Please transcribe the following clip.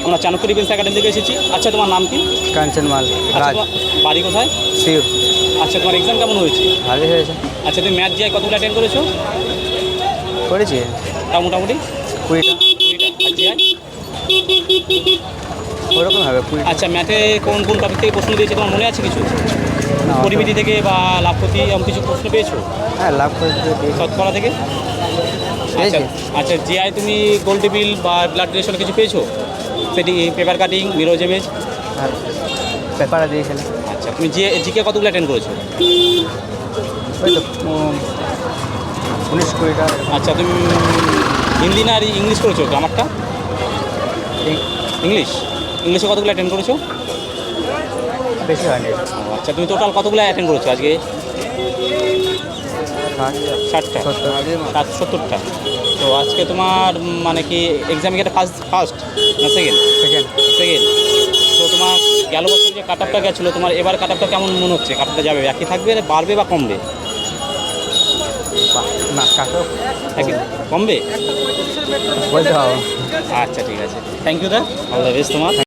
আমরা Chanakya defence academy থেকে এসেছি। আচ্ছা, তোমার নাম কি? কাঞ্চন মাল আচ্ছা, রাজ তোমার বাড়ি কোথায়? শিব। আচ্ছা, তোমার এক্সাম কেমন হয়েছে? ভালোই হয়েছে। আচ্ছা, তুমি ম্যাথ জিআই কতগুলো অ্যাটেন্ড করেছো? করেছি তা মোটামুটি 20টা। 20টা। আর জিআই? ওরকম হবে 20টা। আচ্ছা, ম্যাথে কোন কোন টপিক থেকে প্রশ্ন দিয়েছে তোমার মনে আছে কিছু? না, অত- পরিমিতি থেকে বা লাভপতি এমন কিছু প্রশ্ন পেয়েছো? হ্যাঁ, লাভ করে দিয়েছি। শতকরা থেকে? আচ্ছা, আচ্ছা, জিআই তুমি গোল্ড টেবিল বা ব্লাড রিলেশন কিছু পেয়েছো? সেটি পেপার কাটিং, মিরর ইমেজ? হ্যাঁ, পেপারে দিয়েছিলাম। আচ্ছা, তুমি জিকে কতগুলো অ্যাটেন্ড করেছো? ওই তো 19-20টা। আচ্ছা, তুমি হিন্দি না আর ইংলিশ করেছো গ্রামারটা? ইংলিশে কতগুলো অ্যাটেন্ড করেছো? বেশি হয়নি। আচ্ছা, তুমি টোটাল কতগুলো অ্যাটেন্ড করেছো আজকে? 60টা? 70টা। তো আজকে তোমার মানে কি এক্সামে একটা ফার্স্ট না সেকেন্ড? সেকেন্ড। তো তোমার গেল বছর যে কাট আপটা গেছিলো, তোমার এবার কাট আপটা কেমন মনে হচ্ছে? কাট আপটা যাবে, একই থাকবে, বাড়বে বা কমবে? না, কাটো একই কমবে? বলতে হবে। আচ্ছা, ঠিক আছে, থ্যাংক ইউ দা, অল দ্য বেস্ট তোমার।